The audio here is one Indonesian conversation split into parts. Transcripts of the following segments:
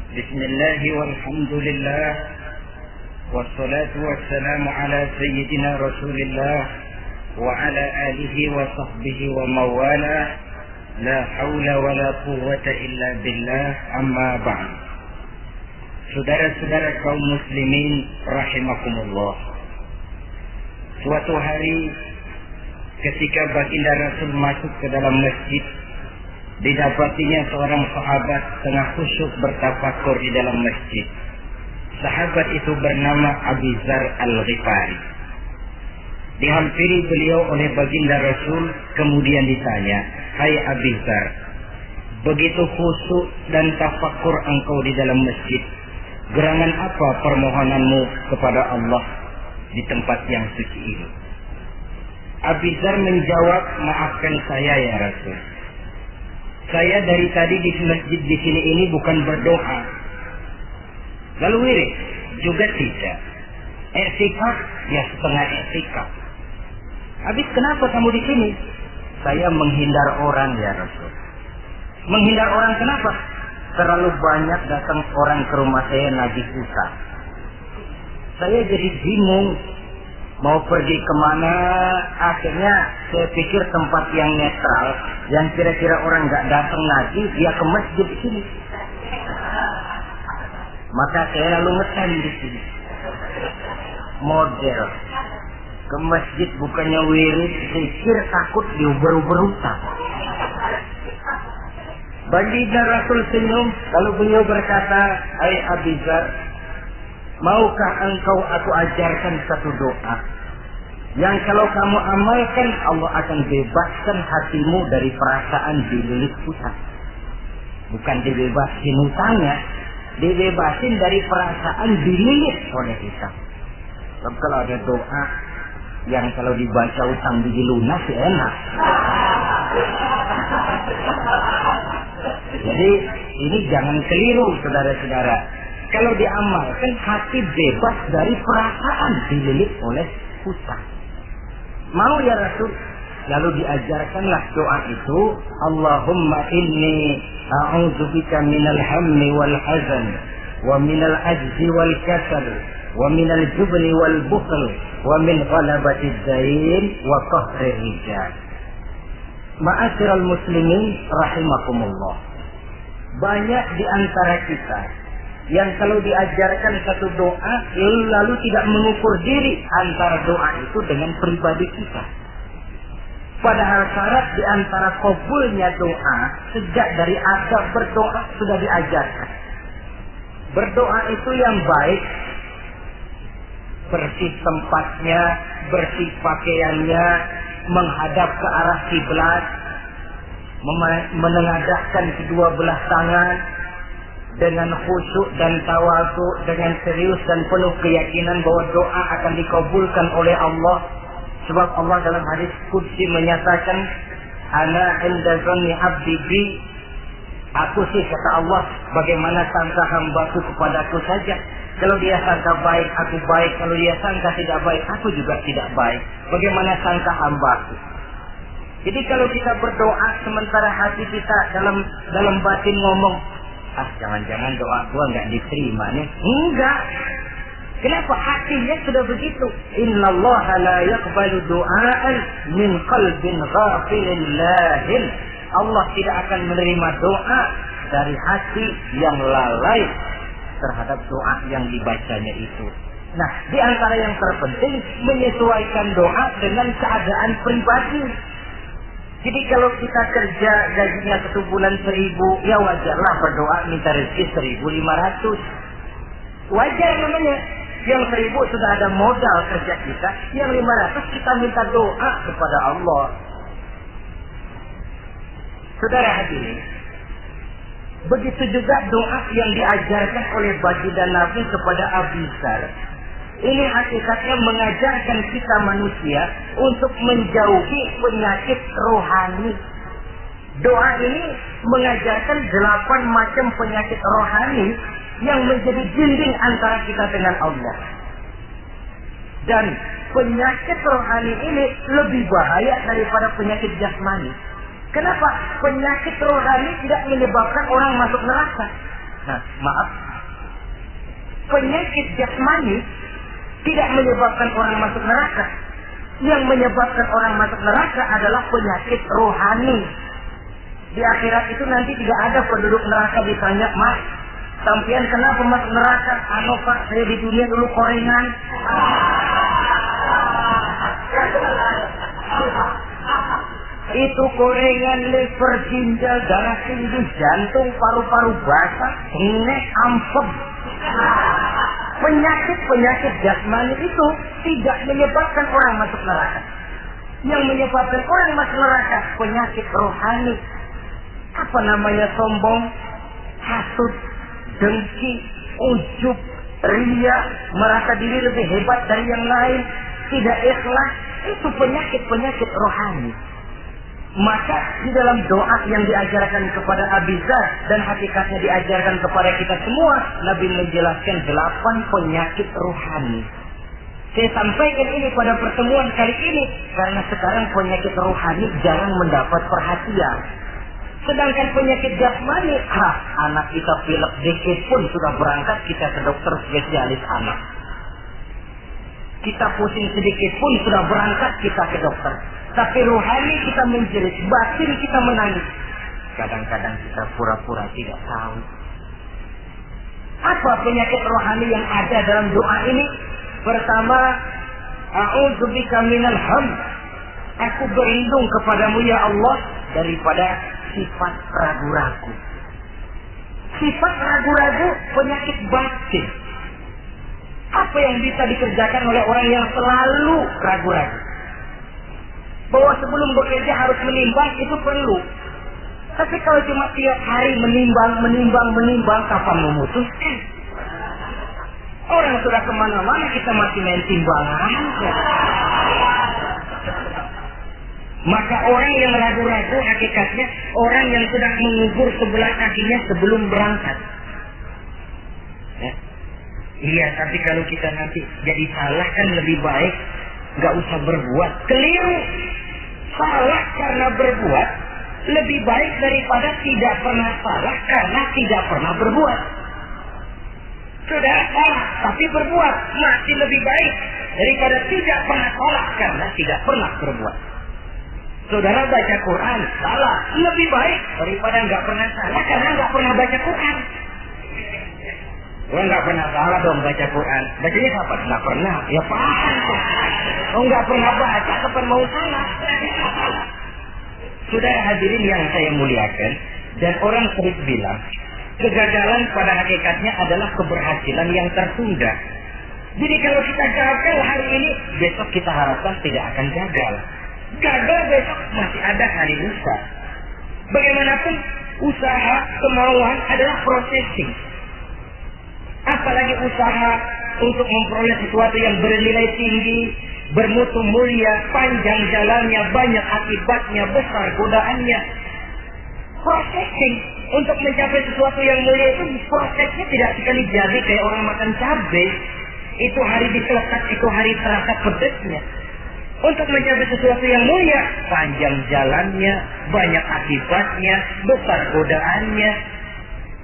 بسم الله والحمد لله والصلاة والسلام على سيدنا رسول الله وعلى آله وصحبه وموالاه لا حول ولا قوة إلا بالله أما بعد. Saudara-saudara kaum muslimin rahimakumullah. Suatu hari ketika baginda Rasul masuk ke dalam masjid, didapatinya seorang sahabat tengah khusyuk bertafakur di dalam masjid. Sahabat itu bernama Abu Dzar Al-Ghifari. Dihampiri beliau oleh baginda Rasul, kemudian ditanya, "Hai Abu Dzar, begitu khusyuk dan tafakur engkau di dalam masjid, gerangan apa permohonanmu kepada Allah di tempat yang suci ini?" Abu Dzar menjawab, "Maafkan saya ya Rasul. Saya dari tadi di masjid di sini ini bukan berdoa. Lalu wirid juga tidak. I'tikaf ya setengah i'tikaf. Habis kenapa kamu di sini?" "Saya menghindar orang ya Rasul." "Menghindar orang kenapa?" "Terlalu banyak datang orang ke rumah saya nagih utang. Saya jadi bingung mau pergi kemana. Akhirnya saya pikir tempat yang netral, yang kira-kira orang nggak datang lagi, dia ke masjid di sini. Maka saya lalu ngetem di sini. Model ke masjid bukannya wirid, pikir takut diuber-uber utang." Baginda Rasul senyum, lalu beliau berkata, "Hai Abu Dzar, maukah engkau aku ajarkan satu doa yang kalau kamu amalkan Allah akan bebaskan hatimu dari perasaan dililit hutang." Bukan dibebasin hutangnya, dibebasin dari perasaan dililit oleh hutang. Sebab kalau ada doa yang kalau dibaca utang biji lunas enak. Jadi ini jangan keliru saudara-saudara. Kalau diamalkan hati bebas dari perasaan dililit oleh hutang. Mau ya Rasul? Lalu diajarkanlah doa itu, Allahumma inni a'udzubika minal hammi wal hazan wa minal ajzi wal kasal wa minal jubni wal bukhl wa min ghalabatid dain wa qahrir rijal. Ma'asyiral muslimin rahimakumullah. Banyak di antara kita yang kalau diajarkan satu doa lalu tidak mengukur diri antara doa itu dengan pribadi kita. Padahal syarat di antara kabulnya doa sejak dari adab berdoa sudah diajarkan. Berdoa itu yang baik, bersih tempatnya, bersih pakaiannya, menghadap ke arah kiblat, menengadahkan kedua belah tangan dengan khusyuk dan tawadhu, dengan serius dan penuh keyakinan bahwa doa akan dikabulkan oleh Allah. Sebab Allah dalam hadis qudsi menyatakan, "Ana 'inda dhanni 'abdi bi." Aku sih kata Allah bagaimana sangka hambaku kepadaku saja. Kalau dia sangka baik, aku baik. Kalau dia sangka tidak baik, aku juga tidak baik. Bagaimana sangka hambaku? Jadi kalau kita berdoa sementara hati kita dalam batin ngomong, jangan-jangan doa gua nggak diterima nih. Enggak. Kenapa? Hatinya sudah begitu. Innallaha la yaqbalu du'aan min qalbin ghafilin lahin. Allah tidak akan menerima doa dari hati yang lalai terhadap doa yang dibacanya itu. Nah, di antara yang terpenting menyesuaikan doa dengan keadaan pribadi. Jadi kalau kita kerja gajinya 1 bulan 1.000, ya wajarlah berdoa minta rezeki 1.500. Wajar namanya. Yang 1.000 sudah ada modal kerja kita, yang 500 kita minta doa kepada Allah. Saudara hadirin, begitu juga doa yang diajarkan oleh baginda Nabi kepada Abu Dzar. Ini hakikatnya mengajarkan kita manusia untuk menjauhi penyakit rohani. Doa ini mengajarkan 8 macam penyakit rohani yang menjadi dinding antara kita dengan Allah. Dan penyakit rohani ini lebih bahaya daripada penyakit jasmani. Kenapa? Penyakit rohani tidak menyebabkan orang masuk neraka. Nah, maaf. Penyakit jasmani tidak menyebabkan orang masuk neraka. Yang menyebabkan orang masuk neraka adalah penyakit rohani. Di akhirat itu nanti tidak ada penduduk neraka ditanya, "Mas, sampean kenapa masuk neraka?" "Anu Pak, saya di dunia dulu korengan." Itu korengan, liver, ginjal, darah tinggi, jantung, paru-paru basah, nek, ampem. Penyakit-penyakit jasmani itu tidak menyebabkan orang masuk neraka. Yang menyebabkan orang masuk neraka penyakit rohani. Apa namanya? Sombong, hasud, dengki, ujub, ria, merasa diri lebih hebat dari yang lain, tidak ikhlas. Itu penyakit-penyakit rohani. Maka di dalam doa yang diajarkan kepada Abi Dzar dan hakikatnya diajarkan kepada kita semua, Nabi menjelaskan 8 penyakit rohani. Saya sampaikan ini pada pertemuan kali ini karena sekarang penyakit rohani jarang mendapat perhatian. Sedangkan penyakit jasmani, anak kita pilek dikit pun sudah berangkat kita ke dokter spesialis anak. Kita pusing sedikit pun sudah berangkat kita ke dokter. Tapi rohani kita menjerit, batin kita menangis. Kadang-kadang kita pura-pura tidak tahu. Apa penyakit rohani yang ada dalam doa ini? Pertama, a'udzubika minal ham. Aku berlindung kepadamu ya Allah daripada sifat ragu-ragu. Sifat ragu-ragu penyakit batin. Apa yang bisa dikerjakan oleh orang yang selalu ragu-ragu? Bahwa sebelum bekerja harus menimbang, itu perlu. Tapi kalau cuma tiap hari menimbang, kapan memutuskan? Orang sudah kemana-mana, kita masih main timbangan. Maka orang yang ragu-ragu hakikatnya orang yang sedang mengubur sebelah kakinya sebelum berangkat. Ya. Iya, tapi kalau kita nanti jadi salah kan lebih baik nggak usah berbuat. Keliru. Salah karena berbuat lebih baik daripada tidak pernah salah karena tidak pernah berbuat. Sudah salah tapi berbuat masih lebih baik daripada tidak pernah salah karena tidak pernah berbuat. Saudara baca Quran salah lebih baik daripada nggak pernah salah karena nggak pernah baca Quran. Gua nggak pernah salah dong baca Quran. Bacanya kapan? Nggak pernah. Ya paham kok. Oh nggak pernah baca kapan mau salah? Saudara hadirin yang saya muliakan, dan orang sering bilang kegagalan pada hakikatnya adalah keberhasilan yang tertunda. Jadi kalau kita gagal hari ini, besok kita harapkan tidak akan gagal. Gagal besok masih ada hari lusa. Bagaimanapun usaha, kemauan adalah processing. Apalagi usaha untuk memperoleh sesuatu yang bernilai tinggi, bermutu mulia, panjang jalannya, banyak akibatnya, besar godaannya. Processing untuk mencapai sesuatu yang mulia itu prosesnya tidak sekali jadi kayak orang makan cabai. Itu hari dikelekat, itu hari terasa pedesnya. Untuk mencapai sesuatu yang mulia, panjang jalannya, banyak akibatnya, besar godaannya.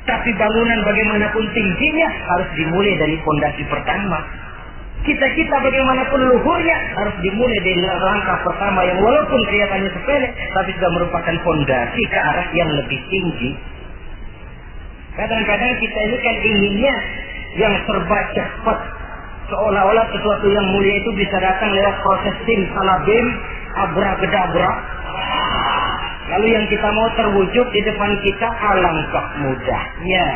Tapi bangunan bagaimanapun tingginya harus dimulai dari fondasi pertama. Cita-cita bagaimanapun luhurnya harus dimulai dari langkah pertama yang walaupun kelihatannya sepele, tapi sudah merupakan fondasi ke arah yang lebih tinggi. Kadang-kadang kita ini kan inginnya yang serba cepat. Seolah-olah sesuatu yang mulia itu bisa datang lewat proses simsalabim, abracadabra. Lalu yang kita mau terwujud di depan kita alangkah mudahnya.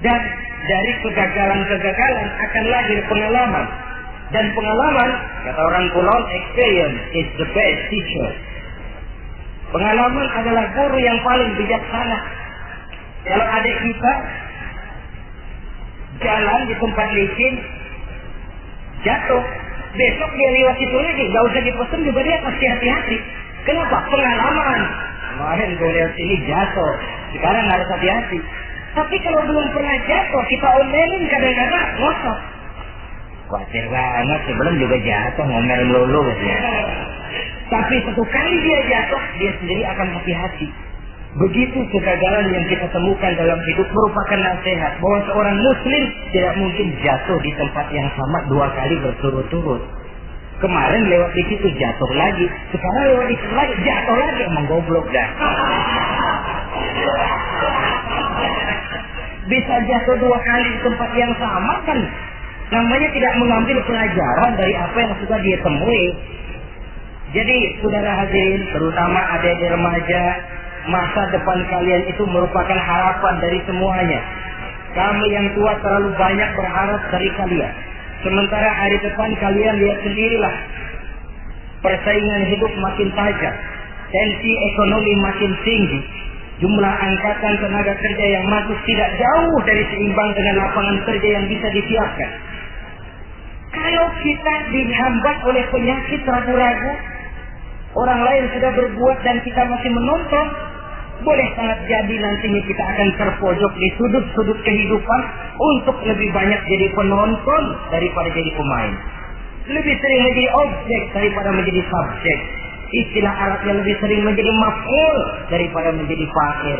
Dan dari kegagalan-kegagalan akan lahir pengalaman. Dan pengalaman, kata orang Kulon, experience is the best teacher. Pengalaman adalah guru yang paling bijaksana. Kalau adik kita jalan di tempat licin, jatuh, besok dia lewat situ lagi, gak usah dipesan juga dia pasti hati-hati. Kenapa? Pengalaman. Kemarin gue lewat sini jatuh, sekarang harus hati-hati. Tapi kalau belum pernah jatuh, kita omelin kadang-kadang ngosok. Khawatir banget, sebelum juga jatuh, ngomel lulu. Ya. Tapi satu kali dia jatuh, dia sendiri akan hati-hati. Begitu kegagalan yang kita temukan dalam hidup merupakan nasihat bahwa seorang muslim tidak mungkin jatuh di tempat yang sama 2 kali berturut-turut. Kemarin lewat di situ jatuh lagi, sekarang lewat di situ lagi jatuh lagi, emang goblok dah. Bisa jatuh 2 kali di tempat yang sama kan namanya tidak mengambil pelajaran dari apa yang sudah dia temui. Jadi saudara hadirin, terutama adik-adik remaja, masa depan kalian itu merupakan harapan dari semuanya. Kami yang tua terlalu banyak berharap dari kalian. Sementara hari depan kalian lihat sendirilah, persaingan hidup makin tajam, tensi ekonomi makin tinggi, jumlah angkatan tenaga kerja yang masuk tidak jauh dari seimbang dengan lapangan kerja yang bisa disiapkan. Kalau kita dihambat oleh penyakit ragu-ragu, orang lain sudah berbuat dan kita masih menonton, boleh sangat jadi nantinya kita akan terpojok di sudut-sudut kehidupan untuk lebih banyak jadi penonton daripada jadi pemain. Lebih sering menjadi objek daripada menjadi subjek. Istilah Arabnya lebih sering menjadi maf'ul daripada menjadi fa'il.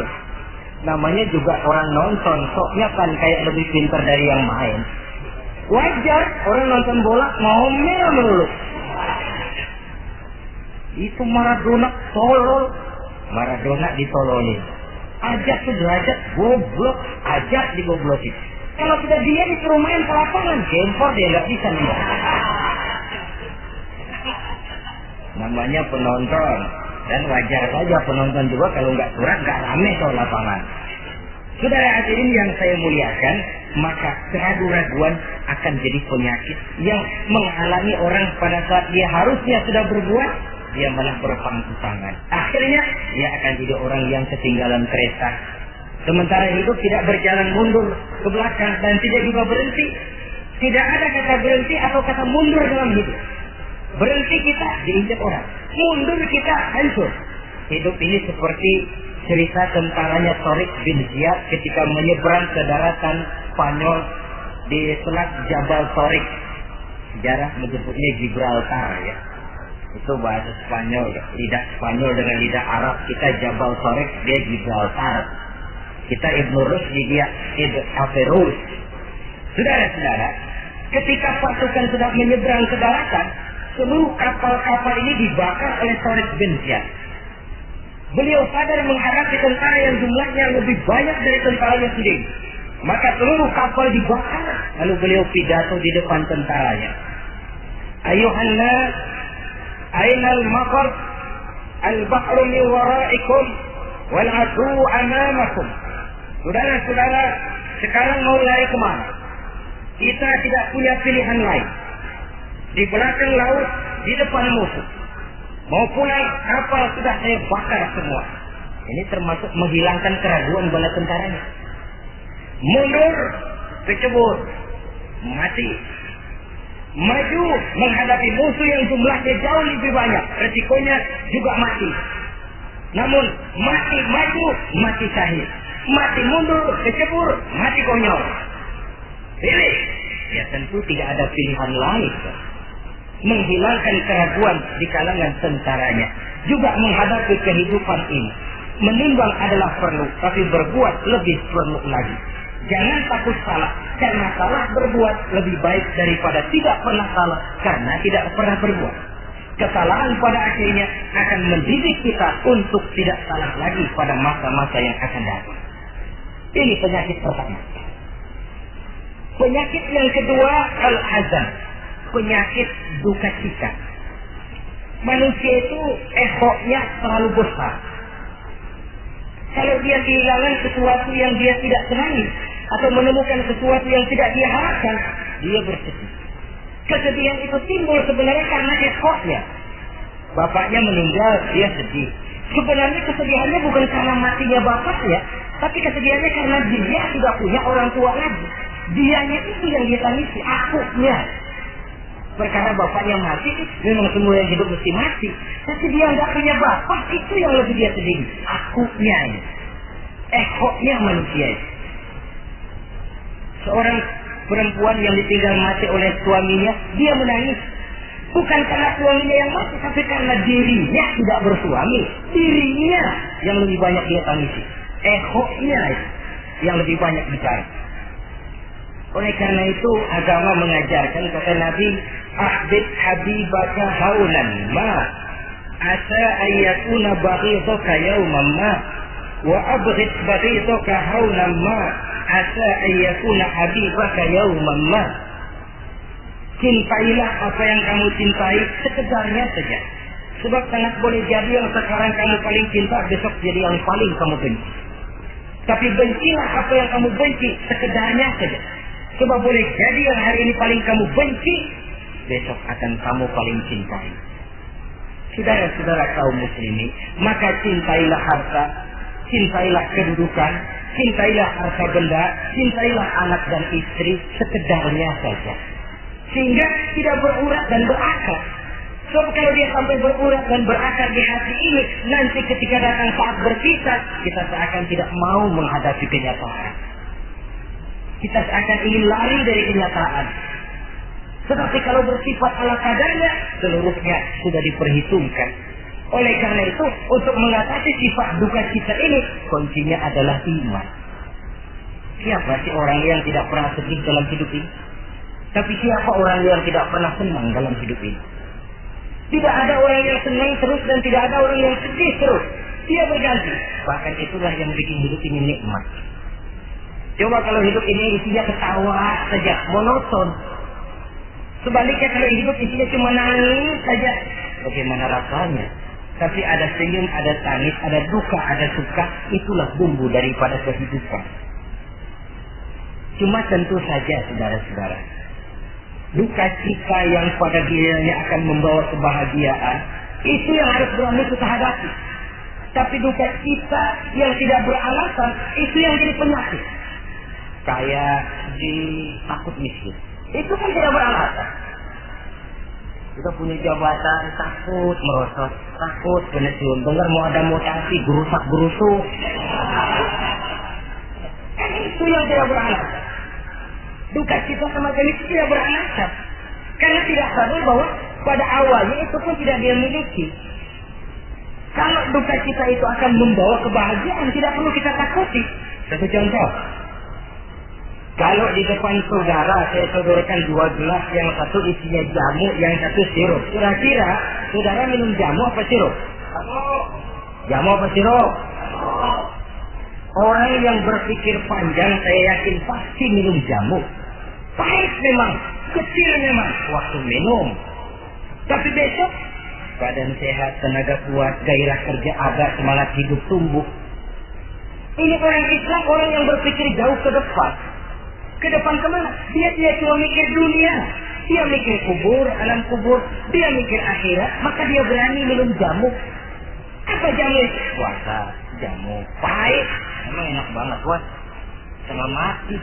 Namanya juga orang nonton, soknya kan kayak lebih pintar dari yang main. Wajar orang nonton bola ngomel melulu. Itu Maradona tolol, Maradona ditololin. Ajak sederajat goblok, ajak digoblokin. Kalau sudah dia disuruh main ke lapangan, gempor dia nggak bisa lihat. Namanya penonton, dan wajar saja penonton juga kalau nggak surat nggak rame soal lapangan. Saudara hadirin yang saya muliakan, maka keraguan-raguan akan jadi penyakit yang menghalangi orang pada saat dia harusnya sudah berbuat, dia malah berpangku tangan. Akhirnya dia akan jadi orang yang ketinggalan kereta. Sementara hidup tidak berjalan mundur ke belakang dan tidak juga berhenti. Tidak ada kata berhenti atau kata mundur dalam hidup. Berhenti kita diinjak orang, mundur kita hancur. Hidup ini seperti cerita tentaranya Tariq bin Ziyad ketika menyeberang ke daratan Spanyol di Selat Jabal Tariq. Sejarah menyebutnya Gibraltar ya. Itu bahasa Spanyol, lidah Spanyol dengan lidah Arab. Kita Jabal Tariq, dia Gibraltar. Kita Ibnu Rushdi, dia Averroes. Saudara-saudara, ketika pasukan sudah menyeberang ke daratan, seluruh kapal-kapal ini dibakar oleh Tariq bin Ziyad. Beliau sadar menghadapi tentara yang jumlahnya lebih banyak dari tentaranya sendiri. Maka seluruh kapal dibakar. Lalu beliau pidato di depan tentaranya. Ayuhan nas, ainal maqar, al-bahru min wara'ikum, wal adu amamakum. Saudara-saudara, sekarang mau lari kemana? Kita tidak punya pilihan lain. Di belakang laut, di depan musuh. Mau pulang, kapal sudah saya bakar semua. Ini termasuk menghilangkan keraguan bala tentaranya. Mundur, kecebur, mati. Maju menghadapi musuh yang jumlahnya jauh lebih banyak, resikonya juga mati. Namun mati maju, mati syahid. Mati mundur, kecebur, mati konyol. Pilih. Ya tentu tidak ada pilihan lain. Menghilangkan keraguan di kalangan tentaranya, juga menghadapi kehidupan ini. Menimbang adalah perlu, tapi berbuat lebih perlu lagi. Jangan takut salah, karena salah berbuat lebih baik daripada tidak pernah salah karena tidak pernah berbuat. Kesalahan pada akhirnya akan mendidik kita untuk tidak salah lagi pada masa-masa yang akan datang. Ini penyakit pertama. Penyakit yang kedua, al-hazan. Penyakit duka cita. Manusia itu ehoknya terlalu besar. Kalau dia kehilangan sesuatu yang dia tidak senangi atau menemukan sesuatu yang tidak dia harapkan, dia bersedih. Kesedihan itu timbul sebenarnya karena ehoknya. Bapaknya meninggal, dia sedih. Sebenarnya kesedihannya bukan karena matinya bapaknya, tapi kesedihannya karena dia tidak punya orang tua lagi. Dianya itu yang dia tangisi, akunya. Perkara bapaknya mati, memang semua yang hidup mesti mati. Tapi dia nggak punya bapak, itu yang lebih dia sedih. Akunya ini. Ehoknya manusia itu. Seorang perempuan yang ditinggal mati oleh suaminya, dia menangis. Bukan karena suaminya yang mati, tapi karena dirinya tidak bersuami. Dirinya yang lebih banyak dia tangisi. Ehonya yang lebih banyak bicara. Oleh karena itu agama mengajarkan, kata Nabi, ahbib habibaka haulan ma asa ayyakuna baghidaka yawman ma wa abghid baghidaka haulan ma asa ayyakuna habibaka yawman ma. Cintailah apa yang kamu cintai sekedarnya saja. Sebab sangat boleh jadi yang sekarang kamu paling cinta, besok jadi yang paling kamu benci. Tapi bencilah apa yang kamu benci sekedarnya saja. Sebab boleh jadi yang hari ini paling kamu benci, besok akan kamu paling cintai. Saudara-saudara kaum muslimin, maka cintailah harta, cintailah kedudukan, cintailah harta benda, cintailah anak dan istri sekedarnya saja. Sehingga tidak berurat dan berakar. Sebab kalau dia sampai berurat dan berakar di hati ini, nanti ketika datang saat berpisah, kita seakan tidak mau menghadapi kenyataan. Kita seakan ingin lari dari kenyataan. Tetapi kalau bersifat ala kadarnya, seluruhnya sudah diperhitungkan. Oleh karena itu, untuk mengatasi sifat duka cita ini, kuncinya adalah iman. Siapa sih orang yang tidak pernah sedih dalam hidup ini? Tapi siapa orang yang tidak pernah senang dalam hidup ini? Tidak ada orang yang senang terus dan tidak ada orang yang sedih terus. Dia berganti. Bahkan itulah yang bikin hidup ini nikmat. Coba kalau hidup ini isinya ketawa saja, monoton. Sebaliknya kalau hidup isinya cuma nangis saja, bagaimana rasanya? Tapi ada senyum, ada tangis, ada duka, ada suka. Itulah bumbu daripada kehidupan. Cuma tentu saja saudara-saudara, duka cita yang pada dirinya akan membawa kebahagiaan, itu yang harus berani kita hadapi. Tapi duka cita yang tidak beralasan, itu yang jadi penyakit. Kayak takut miskin, itu kan tidak beralasan. Kita punya jabatan, takut merosot, takut pensiun, dengar mau ada mutasi, gerusak-gerusuk. Itu yang tidak beralasan. Duka cita semacam itu tidak beralasan. Karena tidak sadar bahwa pada awalnya itu pun tidak dia miliki. Kalau duka cita itu akan membawa kebahagiaan, tidak perlu kita takuti. Satu contoh. Kalau di depan saudara saya sodorkan 2 gelas, yang satu isinya jamu, yang satu sirup. Kira-kira saudara minum jamu apa sirup? Jamu apa sirup? Orang yang berpikir panjang saya yakin pasti minum jamu. Pahit memang, kecil memang waktu minum. Tapi besok badan sehat, tenaga kuat, gairah kerja ada, semangat hidup tumbuh. Ini orang Islam, orang yang berpikir jauh ke depan. Ke depan kemana? Dia tidak cuma mikir dunia. Dia mikir kubur, alam kubur. Dia mikir akhirat. Maka dia berani minum jamu. Apa jamu itu? Puasa, jamu. Pahit. Emang enak banget, wah. Sama mati.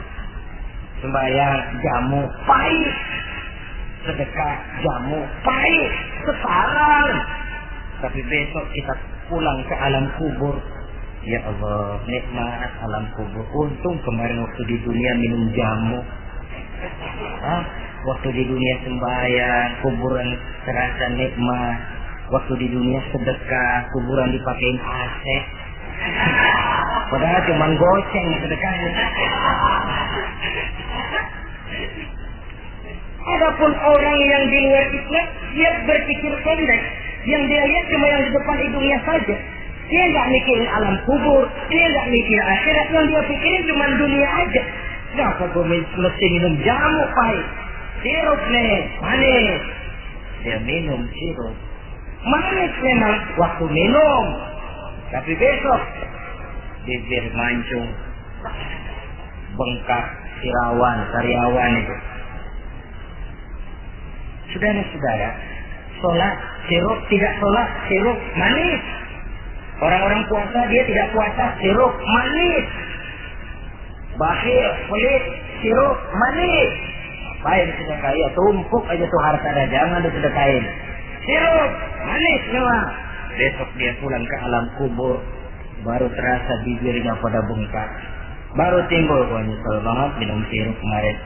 Sembahyang, jamu. Pahit. Sedekah, jamu. Pahit. Sekarang. Tapi besok kita pulang ke alam kubur. Ya Allah, nikmat alam kubur. Untung kemarin waktu di dunia minum jamu. Waktu di dunia sembahyang, kuburan terasa nikmat. Waktu di dunia sedekah, kuburan dipakein AC. Padahal cuma goceng sedekahnya. Adapun orang yang di luar Islam, dia berpikir pendek. Yang dia lihat cuma yang di depan hidungnya saja. Dia nggak mikirin alam kubur, dia nggak mikir akhirat, yang dia pikirin cuma dunia aja. Kenapa gue mesti minum jamu pahit? Sirup nih, manis. Dia minum sirup. Manis memang waktu minum. Tapi besok, bibir mancung, bengkak, sirawan, sariawan itu. Saudara-saudara, sholat, sirup, tidak sholat, sirup, manis. Orang-orang puasa, dia tidak puasa, sirup, manis. Bakhil, pelit, sirup, manis. Baik disedekain, tumpuk aja tuh harta dah, jangan disedekain. Sirup, manis memang. Besok dia pulang ke alam kubur, baru terasa bibirnya pada bengkak. Baru timbul, wah nyesel banget minum sirup kemarin.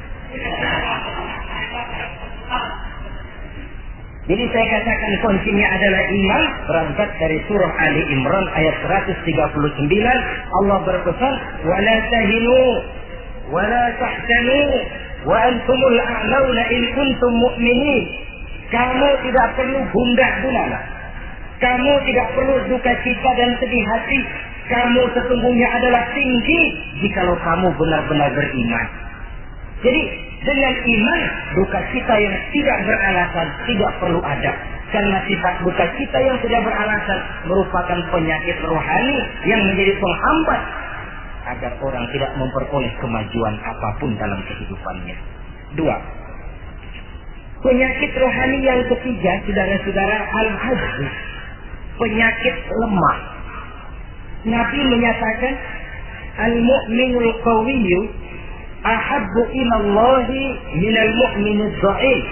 Jadi saya katakan kuncinya adalah iman. Berangkat dari surah Ali Imran ayat 139. Allah berpesan, wala tahinu wala tahzanu wa antumul a'launa in kuntum mu'minin. Kamu tidak perlu gundah gulana. Kamu tidak perlu duka cita dan sedih hati. Kamu sesungguhnya adalah tinggi jikalau kamu benar-benar beriman. Jadi dengan iman, duka cita yang tidak beralasan tidak perlu ada. Karena sifat duka cita yang tidak beralasan merupakan penyakit rohani yang menjadi penghambat agar orang tidak memperoleh kemajuan apapun dalam kehidupannya. 2. Penyakit rohani yang ketiga, saudara-saudara, al-hajj, penyakit lemah. Nabi menyatakan, al-mu'minul qawiyyu ahabbu ilallahi minal mu'minid dha'if.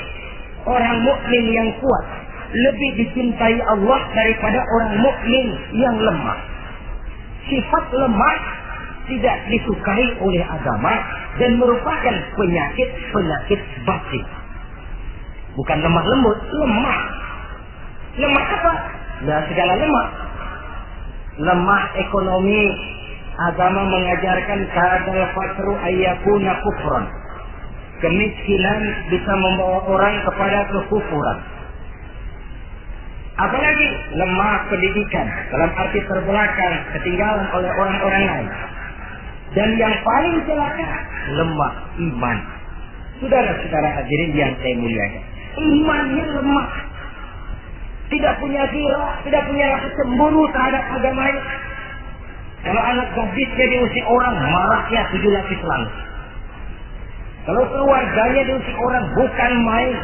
Orang mukmin yang kuat lebih dicintai Allah daripada orang mukmin yang lemah. Sifat lemah tidak disukai oleh agama dan merupakan penyakit batin. Bukan lemah lembut, lemah. Lemah apa? Nah, segala lemah. Lemah ekonomi. Agama mengajarkan kadal fakru ayyakuna kufran. Kemiskinan bisa membawa orang kepada kekufuran. Apalagi lemah pendidikan, dalam arti terbelakang, ketinggalan oleh orang-orang lain. Dan yang paling celaka, lemah iman. Saudara-saudara hadirin yang saya muliakan, imannya lemah. Tidak punya ghirah, tidak punya rasa cemburu terhadap agamanya. Kalau anak gadisnya diusik orang, marahnya 7 lapis langit. Kalau keluarganya diusik orang, bukan main.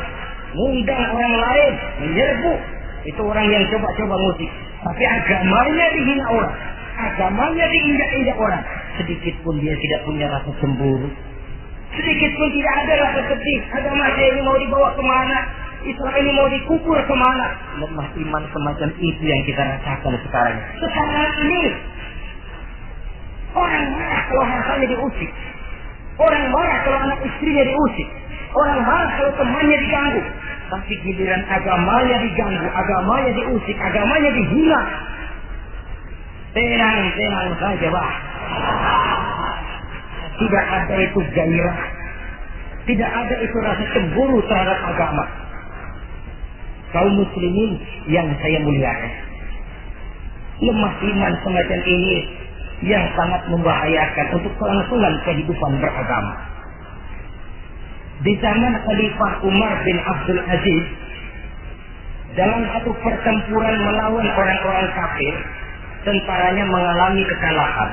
Ngundang orang lain, menyerbu. Itu orang yang coba-coba musik. Tapi agamanya dihina orang. Agamanya diinjak-injak orang. Sedikit pun dia tidak punya rasa cemburu. Sedikit pun tidak ada rasa sedih. Agama saya ini mau dibawa kemana? Islam ini mau dikubur kemana? Lemah iman semacam itu yang kita rasakan sekarang. Sekarang ini orang marah kalau hartanya diusik. Orang marah kalau anak istrinya diusik. Orang marah kalau temannya diganggu. Tapi giliran agamanya diganggu, agamanya diusik, agamanya dihina. Tenang saja, Pak. Tidak ada itu gairah. Tidak ada itu rasa cemburu terhadap agama. Kaum muslimin yang saya muliakan, lemah iman semacam ini yang sangat membahayakan untuk kelangsungan kehidupan beragama. Di zaman Khalifah Umar bin Abdul Aziz, dalam satu pertempuran melawan orang-orang kafir, tentaranya mengalami kekalahan.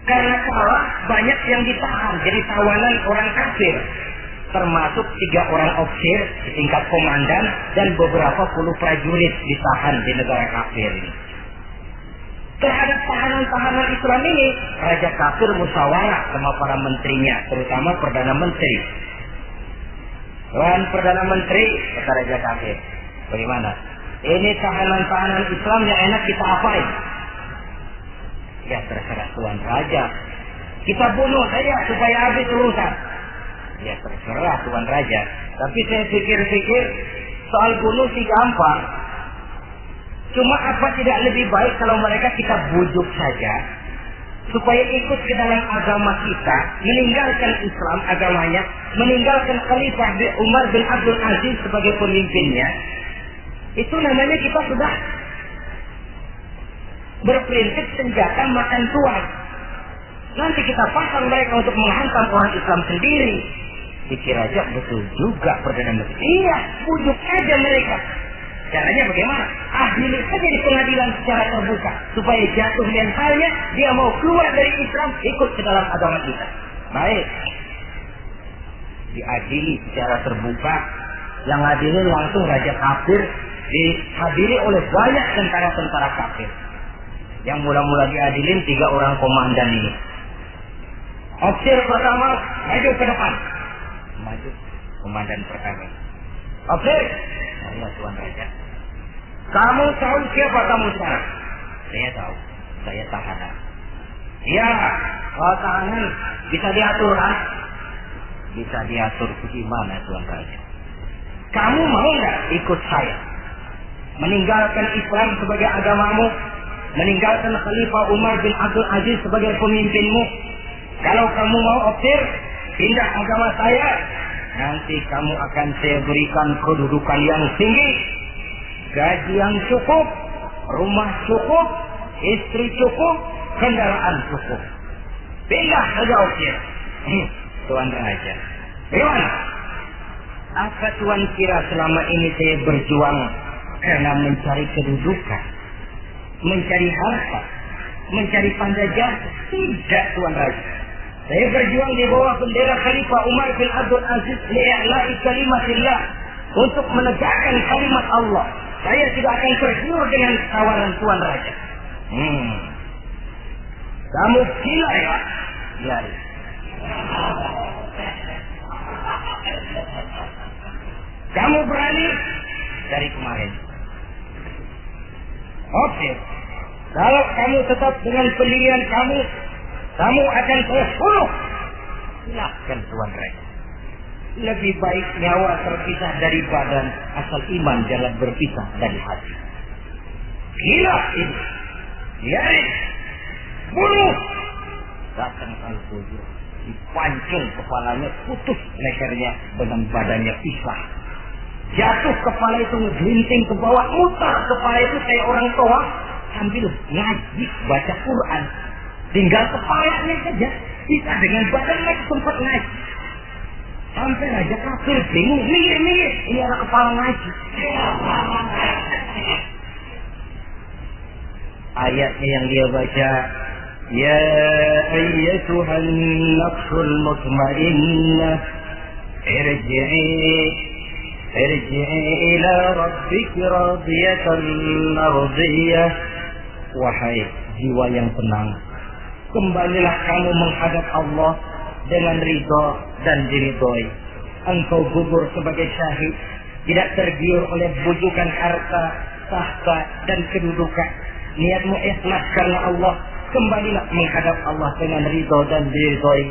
Karena kalah, banyak yang ditahan jadi tawanan orang kafir, termasuk 3 orang ofisir tingkat komandan dan beberapa puluh prajurit ditahan di negara kafir ini. Terhadap tahanan-tahanan Islam ini, Raja kafir musyawarah sama para menterinya, terutama Perdana Menteri. Tuan Perdana Menteri, kata Raja kafir, bagaimana? Ini tahanan-tahanan Islam yang enak kita apain? Ya terserah Tuan Raja. Kita bunuh saja supaya habis urusan. Ya terserah Tuan Raja. Tapi saya pikir-pikir, soal bunuh sih gampang. Cuma apa tidak lebih baik kalau mereka kita bujuk saja supaya ikut ke dalam agama kita, meninggalkan Islam agamanya, meninggalkan Khalifah Umar bin Abdul Aziz sebagai pemimpinnya. Itu namanya kita sudah berprinsip senjata makan tuan. Nanti kita pasang mereka untuk menghantam orang Islam sendiri. Pikir aja betul juga Perdana Menteri. Iya, bujuk aja mereka. Caranya bagaimana? Adili saja di pengadilan secara terbuka supaya jatuh mentalnya, dia mau keluar dari Islam, ikut ke dalam agama kita. Baik, diadili secara terbuka. Yang adili langsung Raja kafir, dihadiri oleh banyak tentara-tentara kafir. Yang mula-mula diadilin 3 orang komandan ini. Ofisir pertama maju ke depan. Maju komandan pertama. Ofisir, saya Tuan Raja. Kamu tahu siapa kamu sekarang? Saya tahu. Saya tahanan. Ya, kalau tahanan bisa diatur kan? Bisa diatur bagaimana Tuan Raja? Kamu mau nggak ikut saya? Meninggalkan Islam sebagai agamamu, meninggalkan Khalifah Umar bin Abdul Aziz sebagai pemimpinmu. Kalau kamu mau optir, pindah agama saya, nanti kamu akan saya berikan kedudukan yang tinggi, gaji yang cukup, rumah cukup, istri cukup, kendaraan cukup. Pindah saja optir. Tuan Raja, bagaimana? Apa Tuan kira selama ini saya berjuang karena mencari kedudukan, mencari harta, mencari pandai jasa? Tidak, Tuan Raja. Saya berjuang di bawah bendera Khalifah Umar bin Abdul Aziz li'i'la'i kalimatillah, untuk menegakkan kalimat Allah. Saya tidak akan tergiur dengan tawaran Tuan Raja. Kamu gila ya? Ya. Kamu berani dari kemarin. Oke. Kalau kamu tetap dengan pendirian kamu, kamu akan saya bunuh. Silahkan Tuan Raja. Lebih baik nyawa terpisah dari badan, asal iman jangan berpisah dari hati. Gila ini. Biarin. Bunuh. Datang Al-Fujur. Dipancung kepalanya, putus lehernya, dengan badannya pisah. Jatuh kepala itu ngegelinting ke bawah, mutar kepala itu kayak orang tua sambil ngaji baca Quran. Tinggal kepalanya saja, bisa dengan badannya sempat ngaji. Sampai Raja kafir bingung, minggir, ini ada kepala ngaji. Ayatnya yang dia baca, ya ayyatuhan nafsul mutmainnah, irji'i ila rabbiki radiyatan mardiyah. Wahai jiwa yang tenang, kembalilah kamu menghadap Allah dengan ridho dan diridhoi. Engkau gugur sebagai syahid, tidak tergiur oleh bujukan harta, tahta dan kedudukan. Niatmu ikhlas karena Allah, kembalilah menghadap Allah dengan ridho dan diridhoi.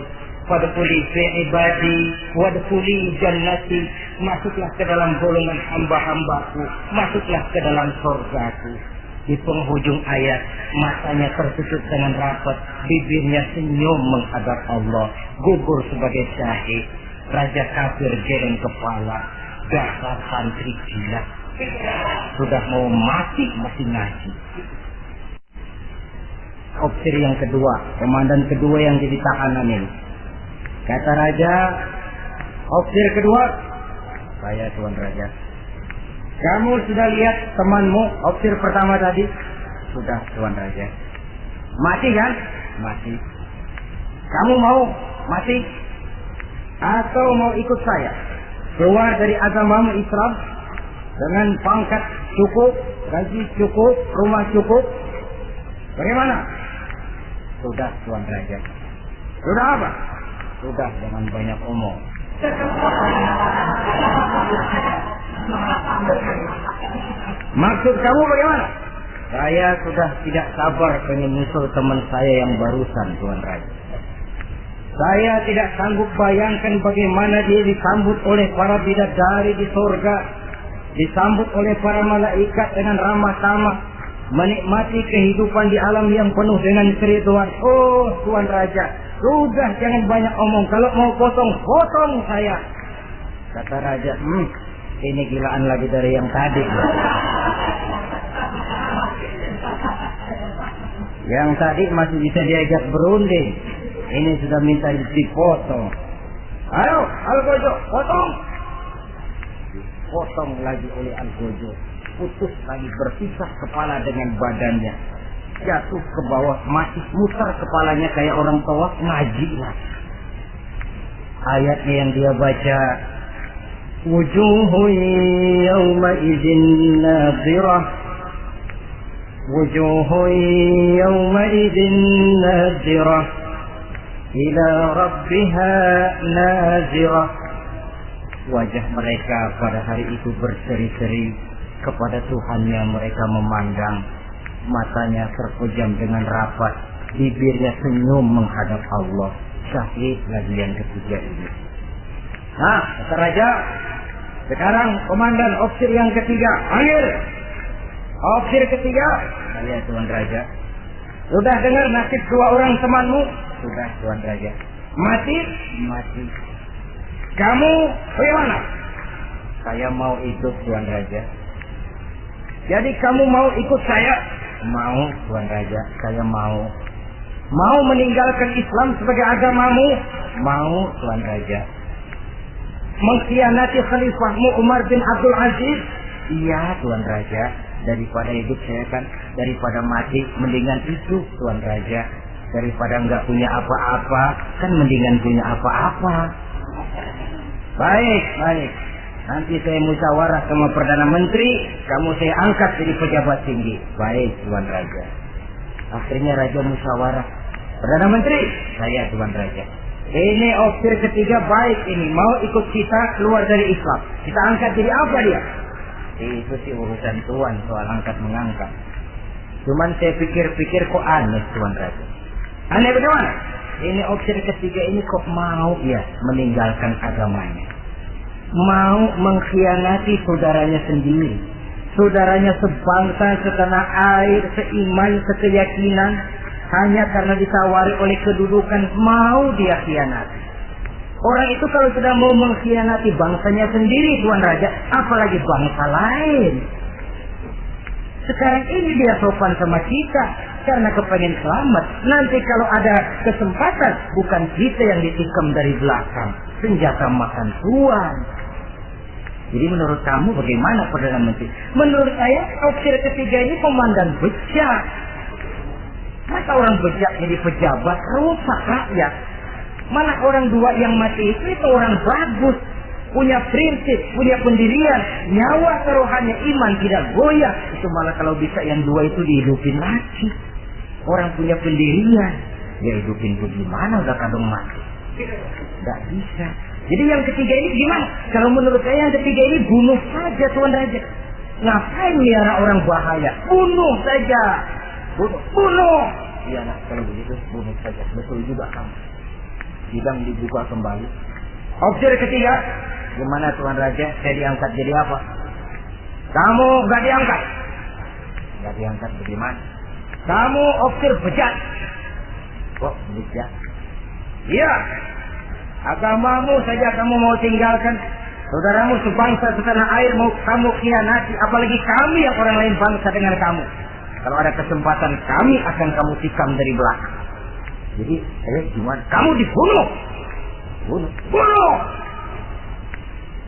Wadkhuli fi ibadi wadkhuli jannati, masuklah ke dalam golongan hamba-hambaku, masuklah ke dalam surgaku. Di penghujung ayat, matanya tertutup dengan rapat, bibirnya senyum menghadap Allah, gugur sebagai syahid. Raja kafir geleng kepala, dasar santri gila, sudah mau mati masih ngaji. Opsir yang kedua, komandan kedua yang jadi tahanan ini. Kata Raja, opsir kedua, saya Tuan Raja. Kamu sudah lihat temanmu, opsir pertama tadi? Sudah Tuan Raja. Mati kan? Mati. Kamu mau mati? Atau mau ikut saya? Keluar dari agamamu Islam dengan pangkat cukup, gaji cukup, rumah cukup. Bagaimana? Sudah Tuan Raja. Sudah apa? Sudah, jangan banyak omong. Maksud kamu bagaimana? Saya sudah tidak sabar pengen nyusul teman saya yang barusan, Tuan Raja. Saya tidak sanggup bayangkan bagaimana dia disambut oleh para bidadari di surga, disambut oleh para malaikat dengan ramah tamah, menikmati kehidupan di alam yang penuh dengan keriduan. Oh, Tuan Raja, sudah jangan banyak omong. Kalau mau potong saya. Kata Raja, ini gilaan lagi dari yang tadi. Yang tadi masih bisa diajak berunding, ini sudah minta dipotong. Ayo, Al-Gojo, potong. Dipotong lagi oleh Al-Gojo. Putus lagi, berpisah kepala dengan badannya. Jatuh ke bawah, masih mutar kepalanya kayak orang tua, ngaji lagi. Ayatnya yang dia baca, wujuhun yawma idzin nadhirah, wujuhun yawma idzin nadhirah, ila rabbiha nazirah. Wajah mereka pada hari itu berseri-seri, kepada Tuhannya mereka memandang, matanya terpejam dengan rapat, bibirnya senyum menghadap Allah. Syahid lagi yang ketiga ini. Nah, kata Raja, Sekarang komandan opsir yang ketiga, panggil. Opsir ketiga, saya Tuan Raja. Sudah dengar nasib dua orang temanmu? Sudah Tuan Raja. Mati? Mati. Kamu bagaimana? Saya mau ikut Tuan Raja. Jadi kamu mau ikut saya? Mau Tuan Raja, saya mau. Mau meninggalkan Islam sebagai agamamu? Mau Tuan Raja. Mengkhianati khalifahmu Umar bin Abdul Aziz? Iya Tuan Raja. Daripada hidup saya kan, daripada mati mendingan itu Tuan Raja. Daripada enggak punya apa-apa kan mendingan punya apa-apa. Baik, baik. Nanti saya musyawarah sama Perdana Menteri, kamu saya angkat jadi pejabat tinggi. Baik Tuan Raja. Akhirnya Raja musyawarah. Perdana Menteri, saya Tuan Raja. Ini opsir ketiga baik ini, mau ikut kita keluar dari Islam. Kita angkat jadi apa dia? Itu sih urusan Tuan soal angkat mengangkat. Cuman saya pikir-pikir kok aneh Tuan Raja. Aneh bagaimana? Ini opsir ketiga ini kok mau ya meninggalkan agamanya. Mau mengkhianati saudaranya sendiri. Saudaranya sebangsa, setanah air, seiman, sekeyakinan. Hanya karena ditawari oleh kedudukan mau dia khianati. Orang itu kalau sudah mau mengkhianati bangsanya sendiri Tuan Raja, apalagi bangsa lain. Sekarang ini dia sopan sama kita karena kepengen selamat. Nanti kalau ada kesempatan, bukan kita yang ditikam dari belakang. Senjata makan Tuan. Jadi menurut kamu bagaimana Perdana Menteri? Menurut saya opsir ketiga ini komandan bejat. Masa orang bejat jadi pejabat rusak rakyat? Mana orang dua yang mati itu orang bagus, punya prinsip, punya pendirian, nyawa kerohanian iman tidak goyah. Itu malah kalau bisa yang dua itu dihidupin lagi. Orang punya pendirian, dia hidupin bagaimana udah kadang mati? Tidak bisa. Jadi yang ketiga ini gimana? Kalau menurut saya yang ketiga ini bunuh saja Tuan Raja. Ngapain miara orang bahaya? Bunuh saja. Bunuh. Iya nah, kalau begitu bunuh saja. Betul juga kamu. Sidang dibuka kembali. Opsir ketiga, gimana Tuan Raja? Saya diangkat jadi apa? Kamu gak diangkat. Gak diangkat bagaimana? Kamu opsir bejat. Kok bejat? Iya. Agamamu saja kamu mau tinggalkan. Saudaramu sebangsa setanah air mau kamu khianati. Apalagi kami yang orang lain bangsa dengan kamu. Kalau ada kesempatan kami akan kamu tikam dari belakang. Jadi gimana? Kamu dibunuh. Bunuh.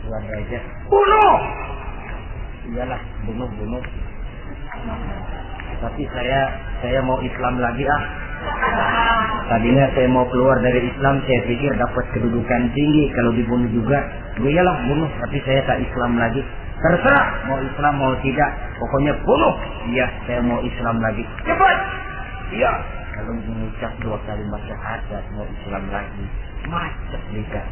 Tuan Raja. Bunuh. Iyalah bunuh. Tapi saya mau Islam lagi Tadinya saya mau keluar dari Islam, saya pikir dapat kedudukan tinggi. Kalau dibunuh juga, iyalah bunuh. Tapi saya tak Islam lagi. Terserah mau Islam mau tidak, pokoknya bunuh. Iya, saya mau Islam lagi. Cepat. Iya. Kalau mengucap 2 kalimat syahadat mau Islam lagi, macet lidah.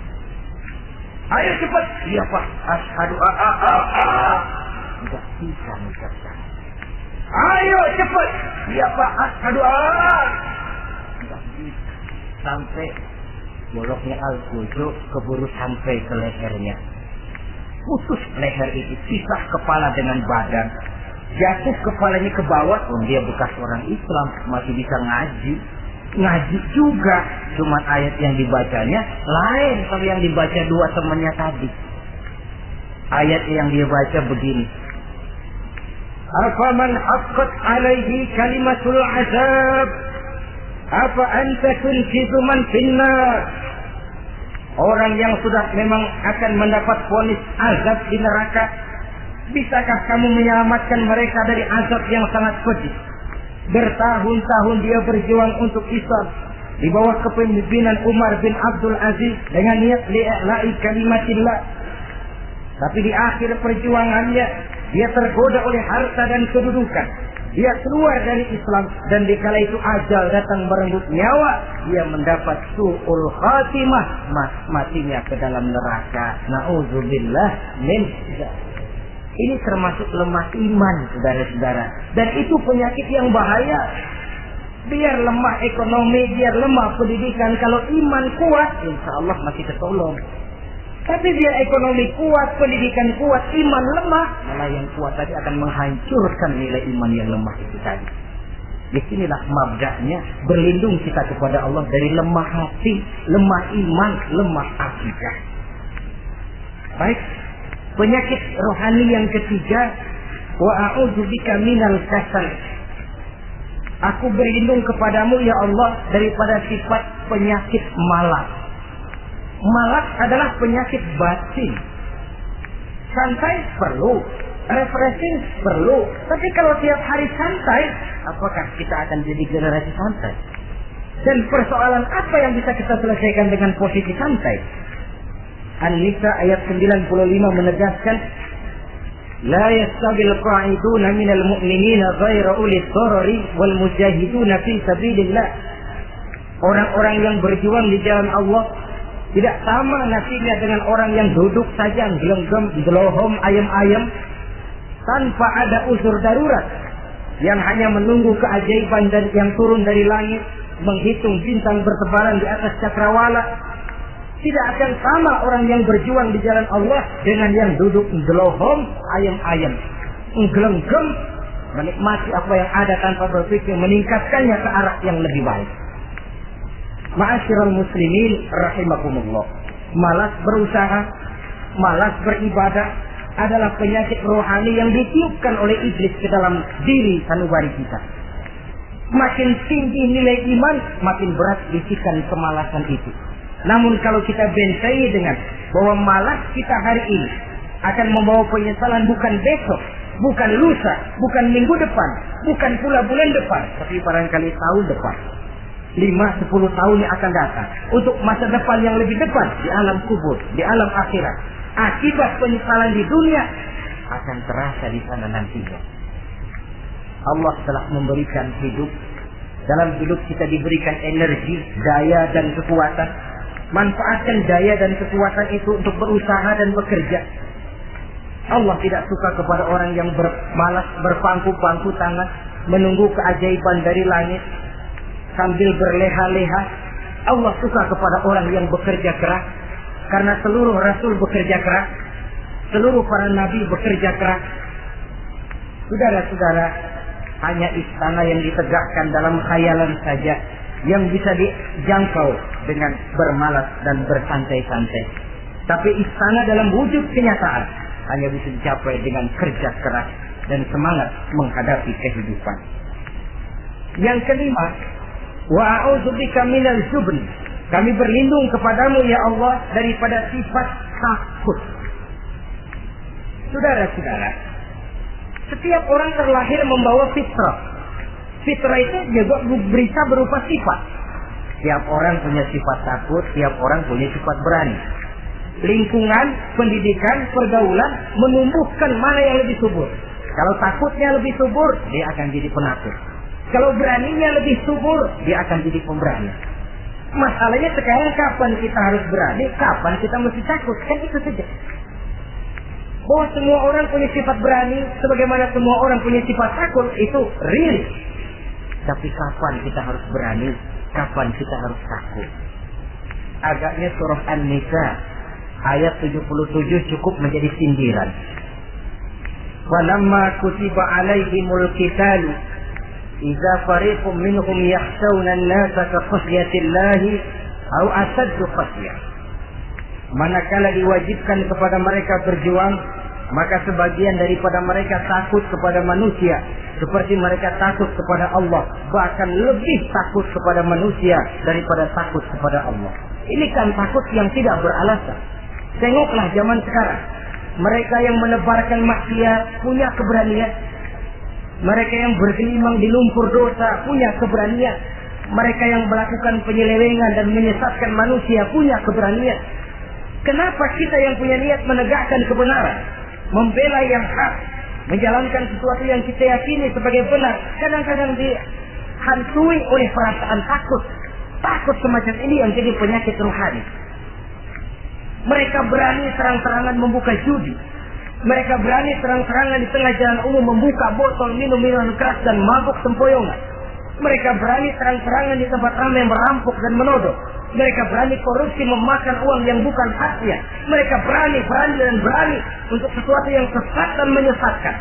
Ayo cepat. Iya Pak. Asyhadu tidak bisa mengucapkan. Ayo cepat. Iya Pak. Asyhadu tidak bisa. Sampai boloknya al-kudu keburu sampai ke lehernya. Putus leher itu, pisah kepala dengan badan. Jatuh kepalanya ke bawah. Dia bekas orang Islam, masih bisa ngaji juga. Cuma ayat yang dibacanya lain kalau yang dibaca 2 temannya tadi. Ayat yang dia baca begini. Afaman haqqat alaihi kalimatul azab apa anta tunjizu man finnar. Orang yang sudah memang akan mendapat vonis azab di neraka, bisakah kamu menyelamatkan mereka dari azab yang sangat pedih? Bertahun-tahun dia berjuang untuk Islam di bawah kepemimpinan Umar bin Abdul Aziz dengan niat li'la'i kalimatillah. Tapi di akhir perjuangannya dia tergoda oleh harta dan kedudukan. Dia keluar dari Islam dan dikala itu ajal datang merenggut nyawa, dia mendapat su'ul khatimah, matinya ke dalam neraka. Na'udzubillah min dzalik. Ini termasuk lemah iman, saudara-saudara. Dan itu penyakit yang bahaya. Biar lemah ekonomi, biar lemah pendidikan, kalau iman kuat, insya Allah masih ketolong. Tapi biar ekonomi kuat, pendidikan kuat, iman lemah, malah yang kuat tadi akan menghancurkan nilai iman yang lemah itu tadi. Disinilah mabda'nya, berlindung kita kepada Allah dari lemah hati, lemah iman, lemah akidah. Baik, penyakit rohani yang ketiga, wa a'udzubika minal kasal. Aku berlindung kepadamu ya Allah daripada sifat penyakit malas. Malas adalah penyakit batin. Santai perlu, refreshing perlu. Tapi kalau tiap hari santai, apakah kita akan jadi generasi santai? Dan persoalan apa yang bisa kita selesaikan dengan posisi santai? An-Nisa ayat 95 menegaskan, La yastabil qa'iduna minal mu'minina ghaira ulis darari wal mujahiduna fi sabilillah. Orang-orang yang berjuang di jalan Allah tidak sama nasibnya dengan orang yang duduk saja gelenggam, gelohom, ayam-ayam tanpa ada unsur darurat, yang hanya menunggu keajaiban dan yang turun dari langit, menghitung bintang bertebaran di atas cakrawala. Tidak akan sama orang yang berjuang di jalan Allah dengan yang duduk gelohom, ayam-ayam, gelenggam, menikmati apa yang ada tanpa berpikir meningkatkannya ke arah yang lebih baik. Ma'asyiral muslimin rahimakumullah. Malas berusaha, malas beribadah adalah penyakit rohani yang ditiupkan oleh iblis ke dalam diri sanubari kita. Makin tinggi nilai iman, makin berat bisikan kemalasan itu. Namun kalau kita bentengi dengan bahwa malas kita hari ini akan membawa penyesalan bukan besok, bukan lusa, bukan minggu depan, bukan pula bulan depan, tapi barangkali tahun depan, 5-10 tahun yang akan datang, untuk masa depan yang lebih depan di alam kubur, di alam akhirat. Akibat penyesalan di dunia akan terasa di sana nantinya. Allah telah memberikan hidup. Dalam hidup kita diberikan energi, daya dan kekuatan. Manfaatkan daya dan kekuatan itu untuk berusaha dan bekerja. Allah tidak suka kepada orang yang bermalas berpangku-pangku tangan menunggu keajaiban dari langit sambil berleha-leha. Allah suka kepada orang yang bekerja keras, karena seluruh rasul bekerja keras, seluruh para nabi bekerja keras. Saudara-saudara, hanya istana yang ditegakkan dalam khayalan saja yang bisa dijangkau dengan bermalas dan bersantai-santai. Tapi istana dalam wujud kenyataan hanya bisa dicapai dengan kerja keras dan semangat menghadapi kehidupan. Yang kelima, wa a'udzubika minal jubn. Kami berlindung kepadamu ya Allah daripada sifat takut. Saudara-saudara, setiap orang terlahir membawa fitrah. Fitrah itu juga bisa berupa sifat. Tiap orang punya sifat takut, tiap orang punya sifat berani. Lingkungan, pendidikan, pergaulan menumbuhkan mana yang lebih subur. Kalau takutnya lebih subur, dia akan jadi penakut. Kalau beraninya lebih subur, dia akan jadi pemberani. Masalahnya sekarang kapan kita harus berani, kapan kita mesti takut, kan itu saja. Bahwa semua orang punya sifat berani, sebagaimana semua orang punya sifat takut, itu real. Tapi kapan kita harus berani, kapan kita harus takut? Agaknya surah An-Nisa ayat 77 cukup menjadi sindiran. Walamma kutiba alaihimul qitalu idza fariqum minhum yakhshawna an-nasa ka khashyatillahi aw asaddu khasyah. Manakala diwajibkan kepada mereka berjuang, maka sebagian daripada mereka takut kepada manusia seperti mereka takut kepada Allah, bahkan lebih takut kepada manusia daripada takut kepada Allah. Ini kan takut yang tidak beralasan. Tengoklah zaman sekarang, mereka yang menebarkan maksiat punya keberanian, mereka yang bergelimang di lumpur dosa punya keberanian, mereka yang melakukan penyelewengan dan menyesatkan manusia punya keberanian. Kenapa kita yang punya niat menegakkan kebenaran, membela yang hak, menjalankan sesuatu yang kita yakini sebagai benar, kadang-kadang dihantui oleh perasaan takut? Takut semacam ini yang jadi penyakit rohani. Mereka berani terang-terangan membuka judi. Mereka berani terang-terangan di tengah jalan umum membuka botol minum-minuman keras dan mabuk sempoyongan. Mereka berani terang-terangan di tempat ramai merampok dan menodong. Mereka berani korupsi, memakan uang yang bukan haknya. Mereka berani untuk sesuatu yang sesat dan menyesatkan.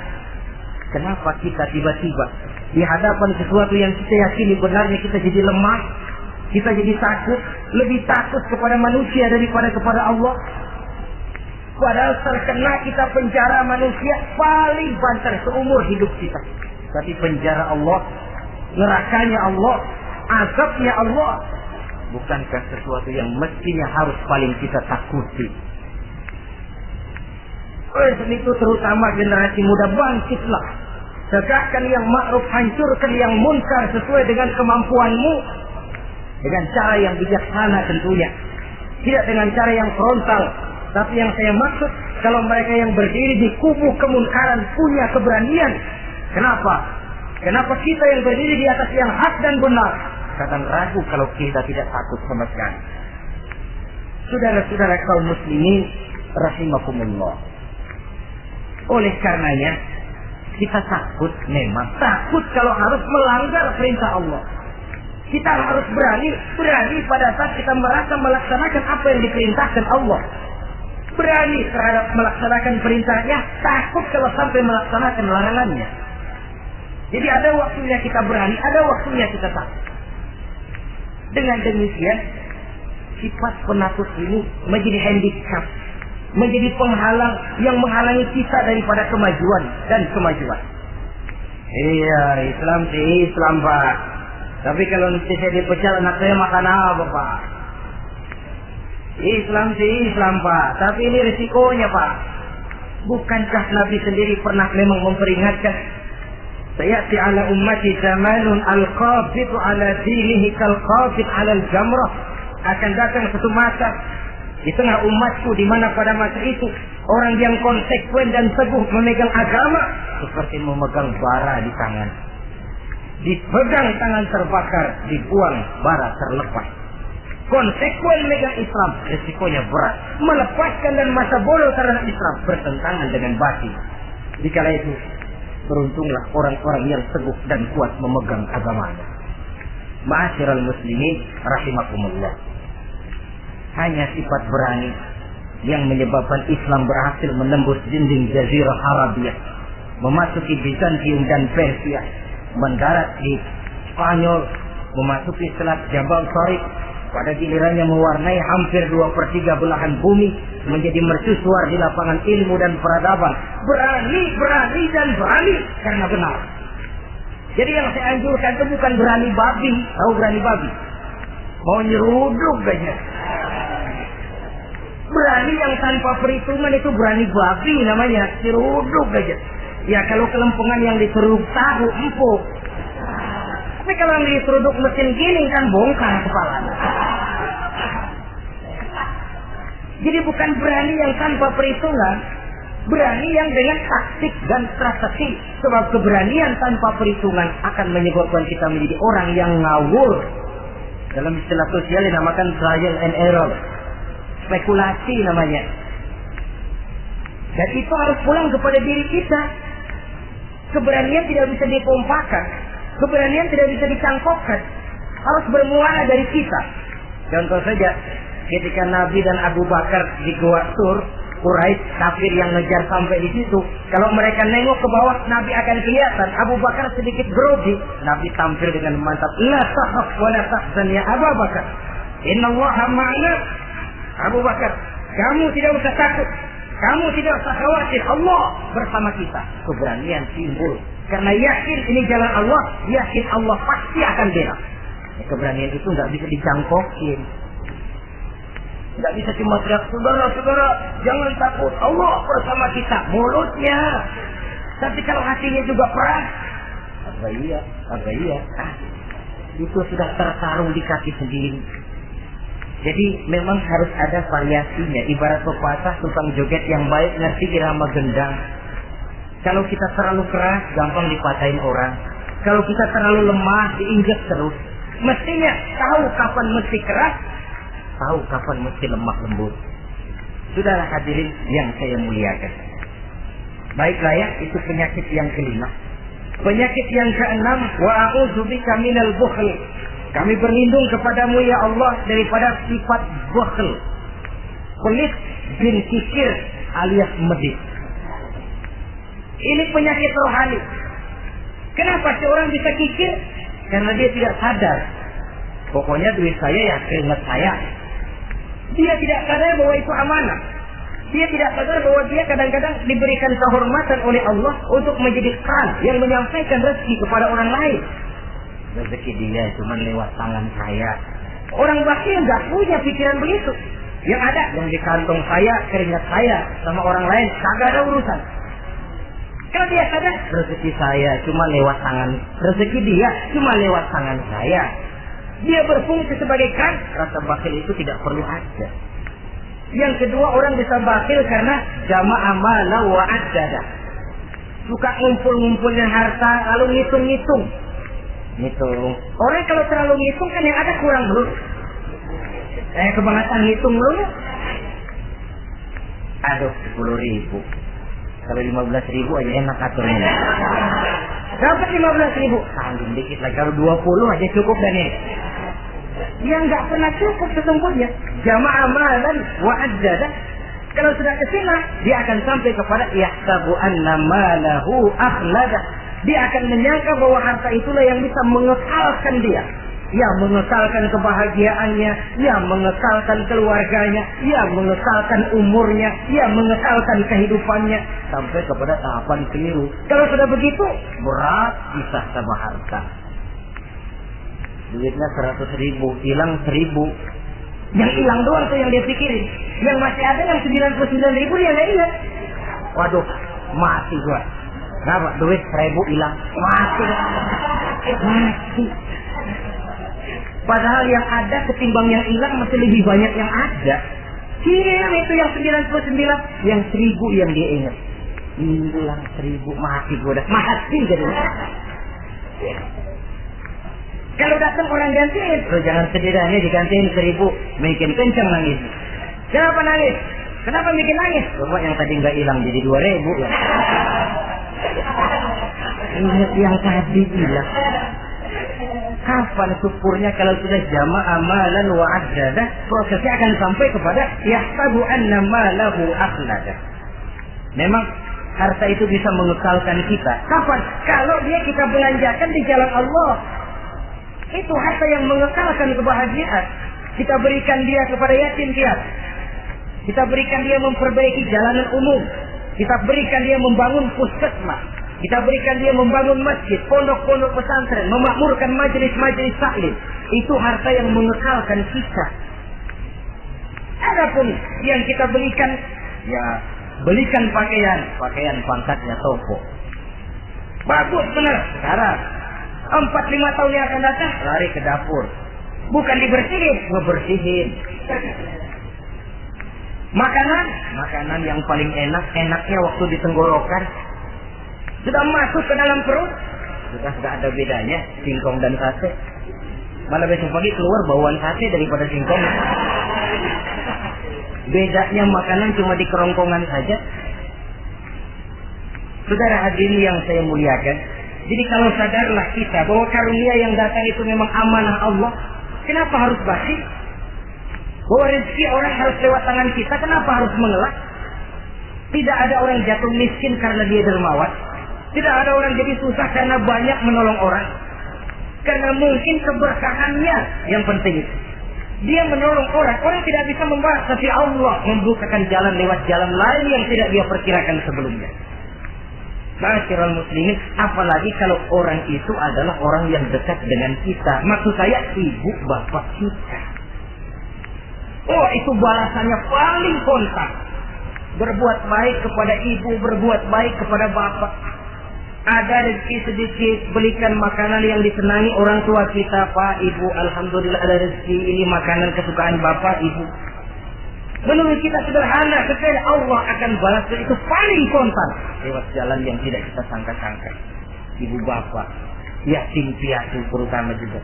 Kenapa kita tiba-tiba di hadapan sesuatu yang kita yakini benarnya kita jadi lemah, kita jadi takut, lebih takut kepada manusia daripada kepada Allah? Padahal terkena kita penjara manusia paling banter seumur hidup kita. Tapi penjara Allah, nerakanya Allah, azabnya Allah, bukankah sesuatu yang mestinya harus paling kita takuti? Oleh sebab itu terutama generasi muda, bangkitlah. Tegakkan yang ma'ruf, hancurkan yang munkar sesuai dengan kemampuanmu. Dengan cara yang bijaksana tentunya. Tidak dengan cara yang frontal. Tapi yang saya maksud, kalau mereka yang berdiri di kubu kemunkaran punya keberanian. Kenapa? Kenapa kita yang berdiri di atas yang hak dan benar kadang ragu kalau kita tidak takut sama sekali? Saudara-saudara kaum muslimin rahimakumullah. Oleh karenanya kita takut, memang takut kalau harus melanggar perintah Allah. Kita harus berani pada saat kita merasa melaksanakan apa yang diperintahkan Allah. Berani terhadap melaksanakan perintahnya, takut kalau sampai melaksanakan larangannya. Jadi ada waktunya kita berani, ada waktunya kita takut. Dengan demikian, sifat penakut ini menjadi handicap, menjadi penghalang yang menghalangi kita daripada kemajuan dan kemajuan. Iya, Islam sih Islam, Pak. Tapi kalau nanti saya dipecat, anak saya makan apa, Pak? Islam sih Islam, Pak. Tapi ini risikonya, Pak. Bukankah Nabi sendiri pernah memang memperingatkan, sayati ala ummati zamanun al-qabidu ala dinihi kal-qabid ala al-jamrah. Akan datang satu masa di tengah umatku di mana pada masa itu orang yang konsekuen dan teguh memegang agama seperti memegang bara di tangan. Dipegang tangan terbakar, dibuang bara terlepas. Konsekuen megang Islam, resikonya berat. Melepaskan dan masa bodoh terhadap Islam bertentangan dengan batin. Dikala itu beruntunglah orang-orang yang teguh dan kuat memegang agamanya. Ma'asyiral muslimin rahimakumullah. Hanya sifat berani yang menyebabkan Islam berhasil menembus dinding Jazirah Arabia, memasuki Bizantium dan Persia, mendarat di Spanyol, memasuki Selat Jabal Tariq, pada gilirannya mewarnai hampir 2/3 belahan bumi, menjadi mercusuar di lapangan ilmu dan peradaban. Berani karena benar. Jadi yang saya anjurkan itu bukan berani babi. Tahu berani babi? Mau nyeruduk aja. Berani yang tanpa perhitungan itu berani babi namanya. Nyeruduk aja. Ya kalau kelempengan yang diseruduk tahu empuk. Tapi kalau yang diseruduk mesin giling kan bongkar kepalanya. Jadi bukan berani yang tanpa perhitungan, berani yang dengan taktik dan strategi. Sebab keberanian tanpa perhitungan akan menyebabkan kita menjadi orang yang ngawur. Dalam istilah sosial dinamakan trial and error, spekulasi namanya. Dan itu harus pulang kepada diri kita. Keberanian tidak bisa dipompakan, keberanian tidak bisa dicangkokkan, harus bermuara dari kita. Contoh saja, ketika Nabi dan Abu Bakar di Gua Tur, Quraisy kafir yang ngejar sampai di situ, kalau mereka nengok ke bawah, Nabi akan kelihatan. Abu Bakar sedikit grogi, Nabi tampil dengan mantap, la takhaf wa la tahzan ya Abu Bakar, innallaha ma'ana. Abu Bakar, kamu tidak usah takut, kamu tidak usah khawatir, Allah bersama kita. Keberanian timbul karena yakin ini jalan Allah, yakin Allah pasti akan bela. Keberanian itu nggak bisa dicangkokin. Tidak bisa cuma teriak, saudara-saudara, jangan takut, Allah bersama kita. Mulutnya. Tapi kalau hatinya juga perang, apa iya? Itu sudah tertarung di kaki sendiri. Jadi memang harus ada variasinya. Ibarat pepatah, tukang joget yang baik ngerti irama gendang. Kalau kita terlalu keras, gampang dipatahin orang. Kalau kita terlalu lemah, diinjak terus. Mestinya tahu kapan mesti keras, tahu kapan mesti lemah lembut. Sudahlah hadirin yang saya muliakan. Baiklah ya, itu penyakit yang kelima. Penyakit yang keenam, wa a'udzubika minal bukhl. Kami berlindung kepadamu ya Allah daripada sifat bukhl, pelit bin kikir alias medit. Ini penyakit rohani. Kenapa seorang bisa kikir? Karena dia tidak sadar. Pokoknya duit saya ya keringat saya. Dia tidak sadar bahwa itu amanah. Dia tidak sadar bahwa dia kadang-kadang diberikan kehormatan oleh Allah untuk menjadi kran yang menyampaikan rezeki kepada orang lain. Rezeki dia cuma lewat tangan saya. Orang bakhil nggak punya pikiran begitu. Yang ada yang di kantong saya, keringat saya, sama orang lain kagak ada urusan. Kalau dia sadar rezeki saya cuma lewat tangan, rezeki dia cuma lewat tangan saya. Dia berfungsi sebagai kran, rasa bakhil itu tidak perlu ada. Yang kedua, orang bisa bakhil karena jama'a mala wa addada. Suka ngumpul-ngumpulnya harta lalu ngitung-ngitung. Ngitung. Orang kalau terlalu ngitung kan yang ada kurang dulu. Kebangetan ngitung dulu. Aduh, 10.000. Kalau 15.000 aja enak aturnya. Dapat 15.000. Tanggung dikit lagi. Kalau 20 aja cukup dan ini. Yang nggak pernah cukup sesungguhnya. Jama'a malan wa addada. Kalau sudah kesina, dia akan sampai kepada yahsabu anna malahu akhlada. Dia akan menyangka bahwa harta itulah yang bisa mengekalkan dia. Ya, mengekalkan kebahagiaannya, ya mengekalkan keluarganya, ya mengekalkan umurnya, ya mengekalkan kehidupannya sampai kepada tahapan keliru. Kalau sudah begitu, berat pisah sama harta. Duitnya 100.000, hilang 1.000. Yang hilang doang tuh yang dia pikirin. Yang masih ada yang 99.000 dia nggak ingat. Waduh, mati gua. Kenapa? Duit 1.000 hilang, mati. Padahal yang ada ketimbang yang hilang masih lebih banyak yang ada. Hilang itu yang 99, yang 1.000 yang dia ingat. Hilang 1.000, mati gua dah. Mati jadi. Kalau datang orang gantiin, lo jangan sedih dah, ini digantiin 1.000, bikin kencang nangis. Kenapa nangis? Kenapa bikin nangis? Coba yang tadi nggak hilang jadi 2.000 ya. Ingat yang tadi hilang. Kapan syukurnya kalau sudah jama'a malan wa addada, prosesnya akan sampai kepada yahsabu anna malahu akhlada. Memang harta itu bisa mengekalkan kita. Kapan? Kalau dia kita belanjakan di jalan Allah. Itu harta yang mengekalkan kebahagiaan. Kita berikan dia kepada yatim piatu. Kita berikan dia memperbaiki jalanan umum. Kita berikan dia membangun puskesmas. Kita berikan dia membangun masjid, pondok-pondok pesantren, memakmurkan majelis-majelis taklim. Itu harta yang mengekalkan kita. Adapun yang kita berikan, ya belikan pakaian pangkatnya toko. Bagus benar. Sekarang 4-5 tahun yang akan datang lari ke dapur. Bukan dibersihin, ngebersihin. Makanan yang paling enaknya waktu di tenggorokan. Sudah masuk ke dalam perut, sudah tidak ada bedanya singkong dan sate. Malah besok pagi keluar bauan sate daripada singkong. Bedanya makanan cuma di kerongkongan saja. Saudara hadirin yang saya muliakan, jadi kalau sadarlah kita bahwa karunia yang datang itu memang amanah Allah, kenapa harus bakhil? Bahwa rezeki orang harus lewat tangan kita, kenapa harus mengelak? Tidak ada orang jatuh miskin karena dia dermawan. Tidak ada orang jadi susah karena banyak menolong orang. Karena mungkin keberkahannya yang penting itu. Dia menolong orang tidak bisa membalas, tapi Allah membukakan jalan lewat jalan lain yang tidak dia perkirakan sebelumnya. Ma'asyiral muslimin, apalagi kalau orang itu adalah orang yang dekat dengan kita. Maksud saya ibu bapak kita. Oh, itu balasannya paling kontak. Berbuat baik kepada ibu, berbuat baik kepada bapak. Ada rezeki sedikit, belikan makanan yang disenangi orang tua kita. Pak, ibu, alhamdulillah ada rezeki, ini makanan kesukaan bapak, ibu. Menurut kita sederhana, sekali Allah akan balas itu paling kontan lewat jalan yang tidak kita sangka-sangka. Ibu bapak, yatim piatu terutama juga.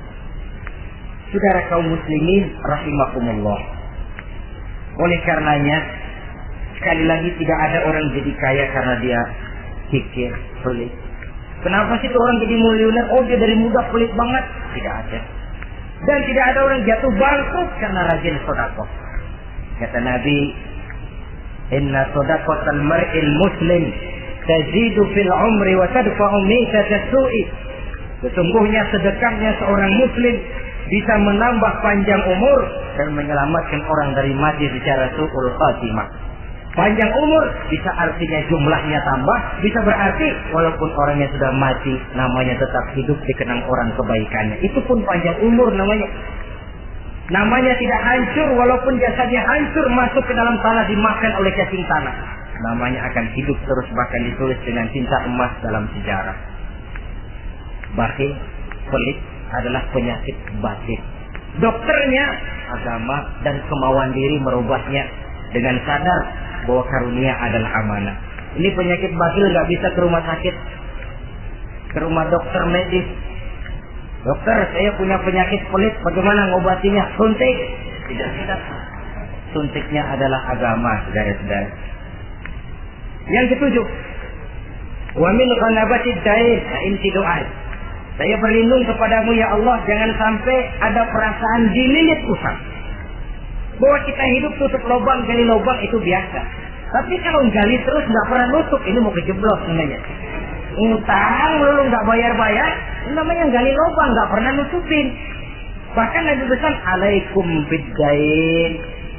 Saudara kaum muslimin rahimakumullah. Oleh karenanya, sekali lagi tidak ada orang jadi kaya karena dia kikir, pelit. Kenapa sih tuh orang jadi miliuner? Oh, dia dari muda pelit banget. Tidak ada. Dan tidak ada orang jatuh bangkrut karena rajin sedekah. Kata Nabi, inna sadaqatal mar'il muslim tazidu fil umri wa tadfa'u mitata su'i. Sesungguhnya sedekahnya seorang muslim bisa menambah panjang umur dan menyelamatkan orang dari mati secara su'ul khatimah. Panjang umur bisa artinya jumlahnya tambah, bisa berarti walaupun orangnya sudah mati, namanya tetap hidup dikenang orang kebaikannya. Itu pun panjang umur namanya. Namanya tidak hancur walaupun jasadnya hancur masuk ke dalam tanah dimakan oleh cacing tanah. Namanya akan hidup terus, bahkan ditulis dengan tinta emas dalam sejarah. Bakhil, pelit adalah penyakit batin. Dokternya agama dan kemauan diri merubahnya dengan sadar bahwa karunia adalah amanah. Ini penyakit bakhil nggak bisa ke rumah sakit, ke rumah dokter medis. Dokter, saya punya penyakit pelit, bagaimana ngobatinya? Suntik. Tidak. Suntiknya adalah agama, saudara-saudara. Yang ketujuh, wa min ghalabatid dain inti doa. Saya berlindung kepadamu ya Allah, jangan sampai ada perasaan dililit utang. Bahwa kita hidup tutup lubang, gali lubang itu biasa. Tapi kalau gali terus nggak pernah nutup, ini mau kejeblos namanya. Utang lalu nggak bayar-bayar, namanya gali lubang, nggak pernah nutupin. Bahkan Nabi pesan, alaikum biddain,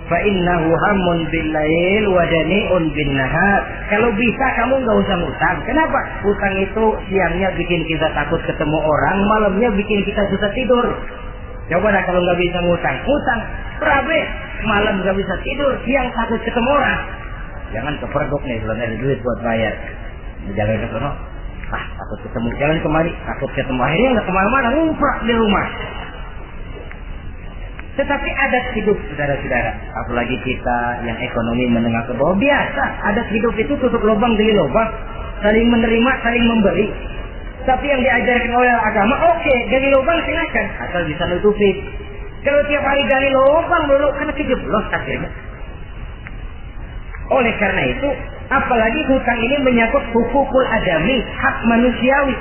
fa innahu hamun billail wa dani'un bin nahar. Kalau bisa kamu nggak usah ngutang. Kenapa? Utang itu siangnya bikin kita takut ketemu orang, malamnya bikin kita susah tidur. Coba dah kalau nggak bisa ngutang, berabe, malam nggak bisa tidur, siang takut ketemu orang. Jangan kepergok nih, belum ada duit buat bayar. Jalan ke sana, takut ketemu. Jalan kemari, takut ketemu. Akhirnya nggak kemana-mana, ngumprak di rumah. Tetapi adat hidup, saudara-saudara, apalagi kita yang ekonomi menengah ke bawah, biasa adat hidup itu tutup lubang gali lubang, saling menerima, saling memberi. Tapi yang diajarkan oleh agama, oke, gali lubang silakan, asal bisa nutupi. Kalau tiap hari gali lubang dulu, karena kejeblos akhirnya. Oleh karena itu, apalagi hutang ini menyangkut hukukul adami, hak manusiawi.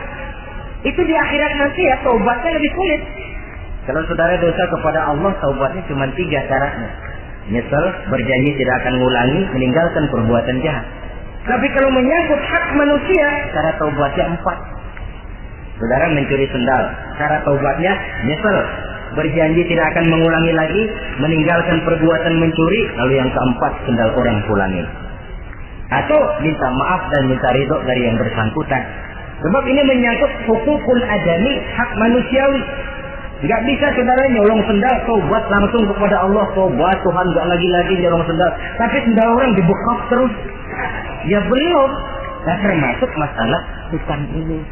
Itu di akhirat nanti ya, taubatnya lebih sulit. Kalau saudara dosa kepada Allah, taubatnya cuma 3 caranya. Nyesel, berjanji tidak akan mengulangi, meninggalkan perbuatan jahat. Tapi kalau menyangkut hak manusia, cara taubatnya 4. Saudara mencuri sendal, cara taubatnya nyesel, berjanji tidak akan mengulangi lagi, meninggalkan perbuatan mencuri, lalu yang keempat sendal orang pulangi. Atau minta maaf dan minta ridho dari yang bersangkutan. Sebab ini menyangkut hukukul adami, hak manusiawi. Gak bisa saudara nyolong sendal, taubat langsung kepada Allah, taubat Tuhan, gak lagi-lagi nyolong sendal. Tapi sendal orang dibekap terus. Ya belum. Nah, termasuk masalah hutang ini.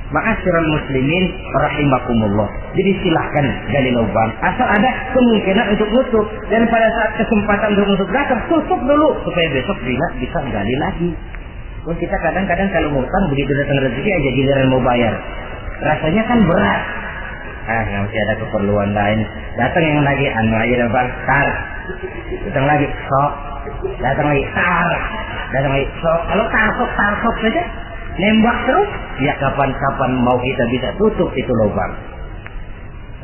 Ma'asyiral muslimin rahimakumullah. Jadi silahkan gali lubang, asal ada kemungkinan untuk nutup. Dan pada saat kesempatan untuk nutup datang, tutup dulu supaya besok bisa gali lagi. Kita kadang-kadang kalau ngutang begitu datang rezeki aja giliran mau bayar, rasanya kan berat. Masih ada keperluan lain. Datang yang lagi aja bang, tar. Datang lagi sok. Datang lagi tar. Datang lagi sok. Kalau tar sok saja, nembak terus, ya kapan-kapan mau kita bisa tutup itu lubang.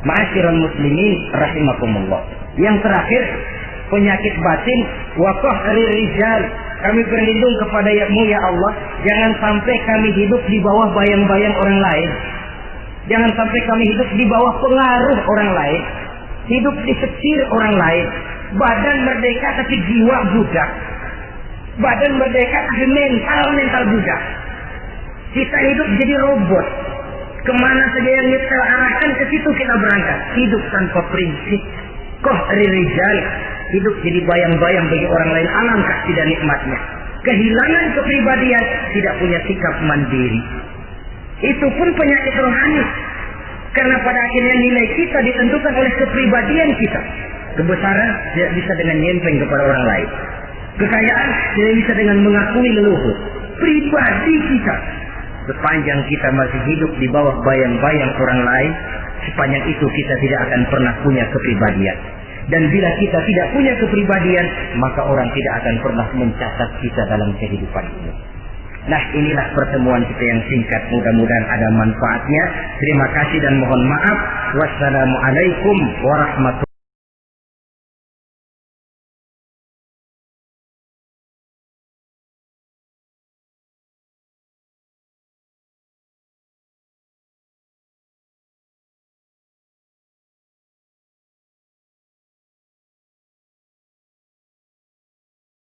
Ma'asyiral muslimin rahimakumullah. Yang terakhir, penyakit batin, waqah rijal. Kami berlindung kepada-Mu ya Allah, jangan sampai kami hidup di bawah bayang-bayang orang lain. Jangan sampai kami hidup di bawah pengaruh orang lain, hidup disetir orang lain. Badan merdeka tapi jiwa budak. Badan merdeka tapi mental budak. Kita hidup jadi robot. Kemana saja yang kita arahkan, ke situ kita berangkat. Hidup tanpa prinsip. Rijal. Hidup jadi bayang-bayang bagi orang lain. Alangkah tidak nikmatnya. Kehilangan kepribadian, tidak punya sikap mandiri. Itu pun penyakit rohani. Karena pada akhirnya nilai kita ditentukan oleh kepribadian kita. Kebesaran tidak bisa dengan nyempeng kepada orang lain. Kekayaan tidak bisa dengan mengakui leluhur. Pribadi kita, sepanjang kita masih hidup di bawah bayang-bayang orang lain, sepanjang itu kita tidak akan pernah punya kepribadian. Dan bila kita tidak punya kepribadian, maka orang tidak akan pernah mencatat kita dalam kehidupan ini. Nah, inilah pertemuan kita yang singkat. Mudah-mudahan ada manfaatnya. Terima kasih dan mohon maaf. Wassalamualaikum warahmatullahi wabarakatuh.